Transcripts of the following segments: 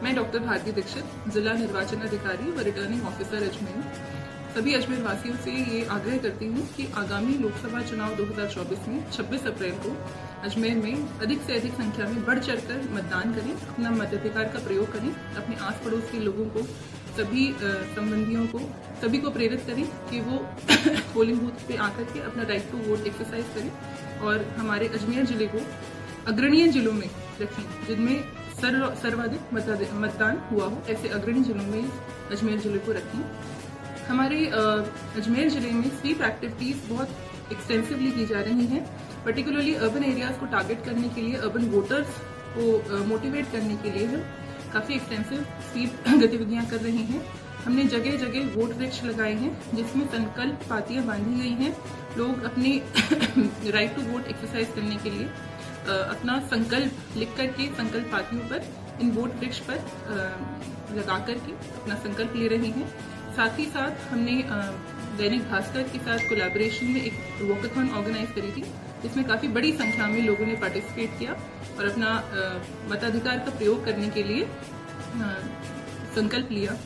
मैं डॉक्टर भारती दीक्षित, जिला निर्वाचन अधिकारी व रिटर्निंग ऑफिसर अजमेर, सभी अजमेर वासियों से ये आग्रह करती हूँ कि आगामी लोकसभा चुनाव 2024 में 26 अप्रैल को अजमेर में अधिक से अधिक संख्या में बढ़ चढ़कर मतदान करें, अपना मताधिकार का प्रयोग करें, अपने आस पड़ोस के लोगों को, सभी संबंधियों को, सभी को प्रेरित करें कि वो पोलिंग बूथ पे आकर के अपना राइट टू वोट एक्सरसाइज करें और हमारे अजमेर जिले को अग्रणीय जिलों में रखें जिनमें सर्वाधिक मतदान हुआ हो। ऐसे अग्रणी जिलों में अजमेर जिले को रखें। हमारे अजमेर जिले में स्वीप एक्टिविटीज बहुत एक्सटेंसिवली की जा रही हैं, पर्टिकुलरली अर्बन एरियाज को टारगेट करने के लिए, अर्बन वोटर्स को मोटिवेट करने के लिए हम काफ़ी एक्सटेंसिव स्वीप गतिविधियां कर रहे हैं। हमने जगह जगह वोट वृक्ष लगाए हैं जिसमें संकल्प पातियां बांधी गई हैं। लोग अपने राइट टू वोट एक्सरसाइज करने के लिए अपना संकल्प लिख करके संकल्प पातियों पर, इन वोट वृक्ष पर लगा करके अपना संकल्प ले रहे हैं। साथ ही साथ हमने दैनिक भास्कर के साथ कोलैबोरेशन में एक वॉकाथॉन ऑर्गेनाइज करी थी जिसमें काफ़ी बड़ी संख्या में लोगों ने पार्टिसिपेट किया और अपना मताधिकार का प्रयोग करने के लिए संकल्प लिया।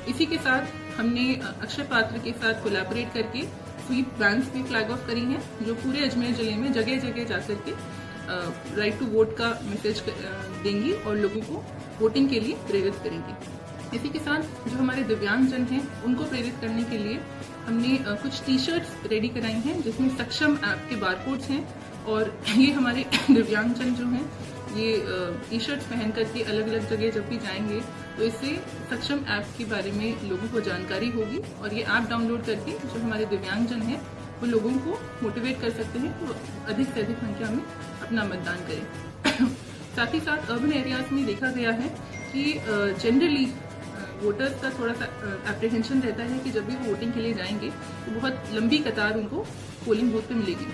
इसी के साथ हमने अक्षय पात्र के साथ कोलैबोरेट करके स्वीप वैन्स भी फ्लैग ऑफ करी हैं जो पूरे अजमेर जिले में जगह जगह जाकर के राइट टू वोट का मैसेज देंगी और लोगों को वोटिंग के लिए प्रेरित करेंगी। इसी के साथ जो हमारे दिव्यांगजन हैं उनको प्रेरित करने के लिए हमने कुछ टी शर्ट्स रेडी कराई हैं जिसमें सक्षम ऐप के बारकोड्स हैं और ये हमारे दिव्यांगजन जो हैं ये टी शर्ट्स पहन करके अलग अलग जगह जब भी जाएंगे तो इससे सक्षम ऐप के बारे में लोगों को जानकारी होगी और ये ऐप डाउनलोड करके जो हमारे दिव्यांगजन हैं वो लोगों को मोटिवेट कर सकते हैं तो अधिक से अधिक संख्या में अपना मतदान करें। साथ ही साथ अर्बन एरियाज में देखा गया है कि जनरली वोटर्स का थोड़ा सा एप्रीहेंशन रहता है कि जब भी वो वोटिंग के लिए जाएंगे तो बहुत लंबी कतार उनको पोलिंग बूथ पे मिलेगी।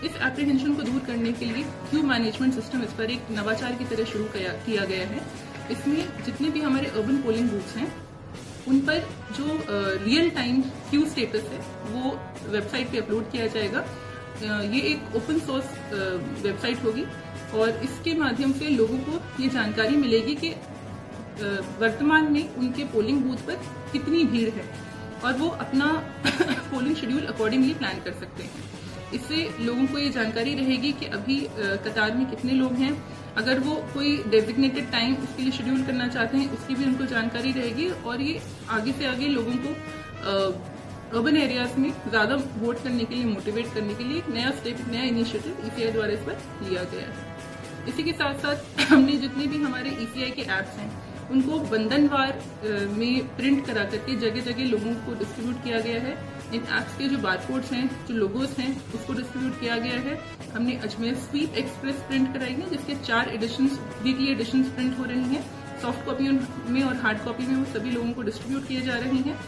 इस एप्रीहेंशन को दूर करने के लिए क्यू मैनेजमेंट सिस्टम इस पर एक नवाचार की तरह शुरू किया गया है। इसमें जितने भी हमारे अर्बन पोलिंग बूथ्स हैं उन पर जो रियल टाइम क्यू स्टेटस है वो वेबसाइट पे अपलोड किया जाएगा। ये एक ओपन सोर्स वेबसाइट होगी और इसके माध्यम से लोगों को ये जानकारी मिलेगी कि वर्तमान में उनके पोलिंग बूथ पर कितनी भीड़ है और वो अपना पोलिंग शेड्यूल अकॉर्डिंगली प्लान कर सकते हैं। इससे लोगों को ये जानकारी रहेगी कि अभी कतार में कितने लोग हैं। अगर वो कोई डेजिग्नेटेड टाइम उसके लिए शेड्यूल करना चाहते हैं उसकी भी उनको जानकारी रहेगी और ये आगे से आगे लोगों को अर्बन एरियाज में ज़्यादा वोट करने के लिए मोटिवेट करने के लिए एक नया स्टेप, नया इनिशिएटिव ईसीआई द्वारा इस पर लिया गया है। इसी के साथ साथ हमने जितने भी हमारे ईसीआई के ऐप्स हैं उनको बंधनवार में प्रिंट करा करके जगह जगह लोगों को डिस्ट्रीब्यूट किया गया है। इन ऐप्स के जो बारकोड्स हैं, जो लोगोस हैं, उसको डिस्ट्रीब्यूट किया गया है। हमने अजमेर स्वीप एक्सप्रेस प्रिंट कराई है जिसके 4 एडिशंस, वीकली एडिशंस प्रिंट हो रही हैं। सॉफ्ट कॉपी में और हार्ड कॉपी में वो सभी लोगों को डिस्ट्रीब्यूट किए जा रहे हैं।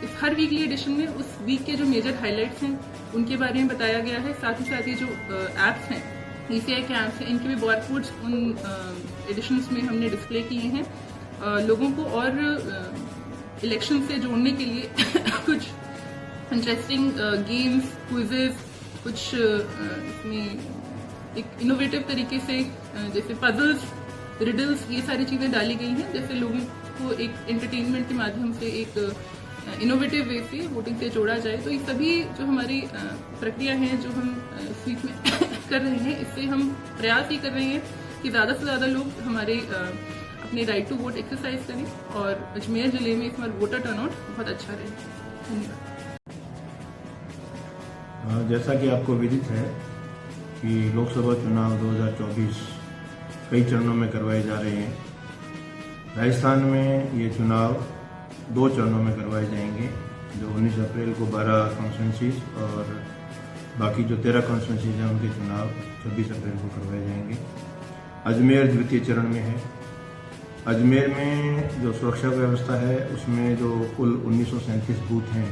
इस हर वीकली एडिशन में उस वीक के जो मेजर हाईलाइट्स हैं उनके बारे में बताया गया है। साथ ही साथ ये जो ऐप्स हैं, ईसीआई के ऐप्स हैं, इनके भी बारकोड्स उन एडिशंस में हमने डिस्प्ले किए हैं। लोगों को और इलेक्शन से जोड़ने के लिए कुछ इंटरेस्टिंग गेम्स, क्विजेस, कुछ इसमें एक इनोवेटिव तरीके से जैसे पजल्स, रिडल्स, ये सारी चीज़ें डाली गई हैं जैसे लोगों को एक एंटरटेनमेंट के माध्यम से एक इनोवेटिव वे से वोटिंग से जोड़ा जाए। तो ये सभी जो हमारी प्रक्रिया है जो हम स्वीप में कर रहे हैं, इससे हम प्रयास ही कर रहे हैं कि ज़्यादा से ज़्यादा लोग हमारे अपने राइट टू वोट एक्सरसाइज करें और अजमेर जिले में इस बार वोटर टर्नआउट बहुत अच्छा रहे। धन्यवाद। जैसा कि आपको विदित है कि लोकसभा चुनाव 2024 कई चरणों में करवाए जा रहे हैं। राजस्थान में ये चुनाव 2 चरणों में करवाए जाएंगे, जो 19 अप्रैल को 12 कॉन्स्टिट्यूंसीज और बाकी जो 13 कॉन्स्टिट्यूंसीज हैं उनके चुनाव 26 अप्रैल को करवाए जाएंगे। अजमेर द्वितीय चरण में है। अजमेर में जो सुरक्षा व्यवस्था है उसमें जो कुल 1937 बूथ हैं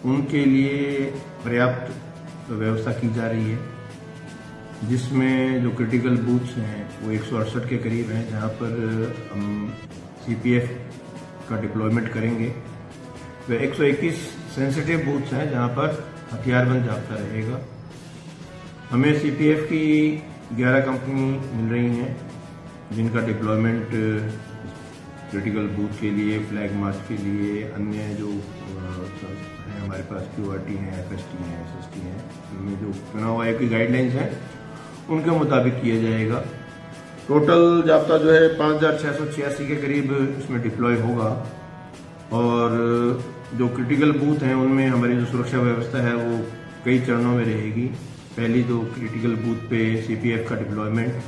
उनके लिए पर्याप्त व्यवस्था की जा रही है, जिसमें जो क्रिटिकल बूथ्स हैं वो 168 के करीब हैं जहां पर हम सीपीएफ का डिप्लॉयमेंट करेंगे। वे 121 सेंसिटिव बूथ्स हैं जहां पर हथियारबंद जाब्ता रहेगा। हमें सीपीएफ की 11 कंपनी मिल रही हैं जिनका डिप्लॉयमेंट क्रिटिकल बूथ के लिए, फ्लैग मार्च के लिए, अन्य जो हैं हमारे पास QRT हैं, FST हैं, SST हैं, उनमें जो चुनाव आयोग की गाइडलाइंस हैं उनके मुताबिक किया जाएगा। टोटल जाब्ता जो है 5686 के करीब इसमें डिप्लॉय होगा और जो क्रिटिकल बूथ हैं उनमें हमारी जो सुरक्षा व्यवस्था है वो कई चरणों में रहेगी। पहली तो क्रिटिकल बूथ पे CPF का डिप्लॉयमेंट,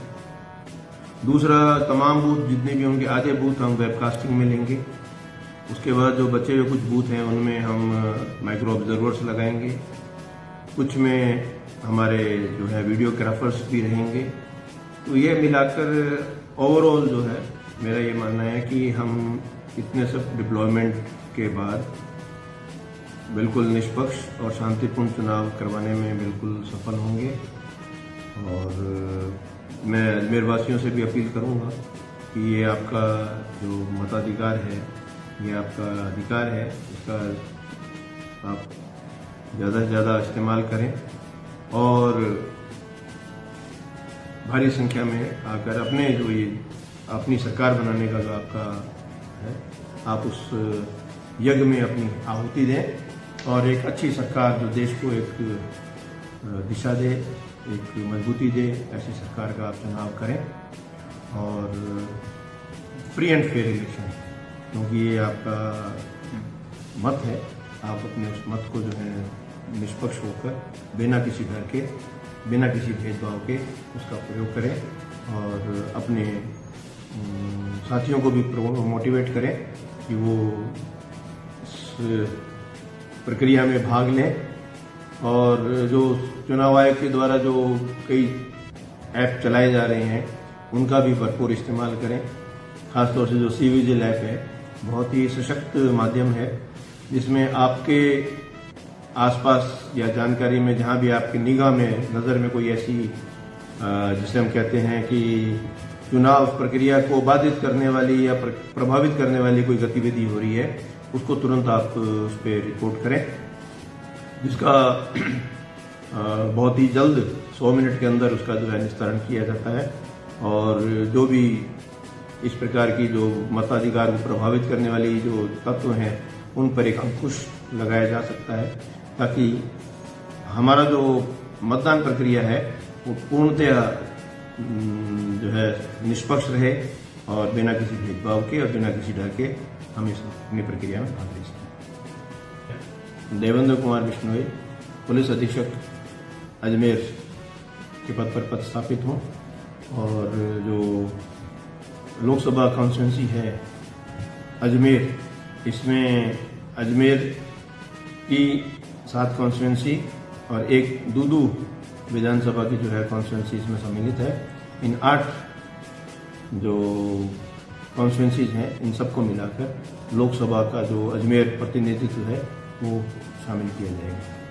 दूसरा तमाम बूथ जितने भी उनके आधे बूथ हम वेबकास्टिंग में लेंगे। उसके बाद जो बचे हुए कुछ बूथ हैं उनमें हम माइक्रो ऑब्जर्वर्स लगाएंगे, कुछ में हमारे जो है वीडियोग्राफर्स भी रहेंगे। तो ये मिलाकर ओवरऑल जो है मेरा ये मानना है कि हम इतने सब डिप्लॉयमेंट के बाद बिल्कुल निष्पक्ष और शांतिपूर्ण चुनाव करवाने में बिल्कुल सफल होंगे। और मैं अजमेर वासियों से भी अपील करूंगा कि ये आपका जो मताधिकार है, ये आपका अधिकार है, इसका आप ज़्यादा से ज़्यादा इस्तेमाल करें और भारी संख्या में आकर अपने जो ये अपनी सरकार बनाने का जो आपका है, आप उस यज्ञ में अपनी आहुति दें और एक अच्छी सरकार जो देश को एक दिशा दे, एक मजबूती दे, ऐसी सरकार का आप चुनाव करें और फ्री एंड फेयर इलेक्शन, क्योंकि ये आपका मत है, आप अपने उस मत को जो है निष्पक्ष होकर बिना किसी डर के, बिना किसी भेदभाव के उसका प्रयोग करें और अपने साथियों को भी मोटिवेट करें कि वो इस प्रक्रिया में भाग लें। और जो चुनाव आयोग के द्वारा जो कई ऐप चलाए जा रहे हैं उनका भी भरपूर इस्तेमाल करें। खासतौर से जो CVGIL ऐप है बहुत ही सशक्त माध्यम है, जिसमें आपके आसपास या जानकारी में जहां भी आपकी निगाह में, नज़र में कोई ऐसी जिसे हम कहते हैं कि चुनाव प्रक्रिया को बाधित करने वाली या प्रभावित करने वाली कोई गतिविधि हो रही है, उसको तुरंत आप उस पर रिपोर्ट करें, जिसका बहुत ही जल्द 100 मिनट के अंदर उसका जो है निस्तारण किया जाता है। और जो भी इस प्रकार की जो मताधिकार को प्रभावित करने वाली जो तत्व हैं उन पर एक अंकुश लगाया जा सकता है, ताकि हमारा जो मतदान प्रक्रिया है वो पूर्णतया जो है निष्पक्ष रहे और बिना किसी भेदभाव के और बिना किसी डर के हम इस अपनी प्रक्रिया में भाग ले सकें। देवेंद्र कुमार बिश्नोई, पुलिस अधीक्षक अजमेर के पद पर पदस्थापित हूँ और जो लोकसभा कॉन्स्टिट्यूंसी है अजमेर, इसमें अजमेर की 7 कॉन्स्टिट्यूंसी और एक दूदू विधानसभा की जो है कॉन्स्टिट्यूंसी इसमें सम्मिलित है। इन 8 जो कॉन्स्टिट्यूंसीज हैं इन सबको मिलाकर लोकसभा का जो अजमेर प्रतिनिधित्व है वो शामिल किया जाएगा।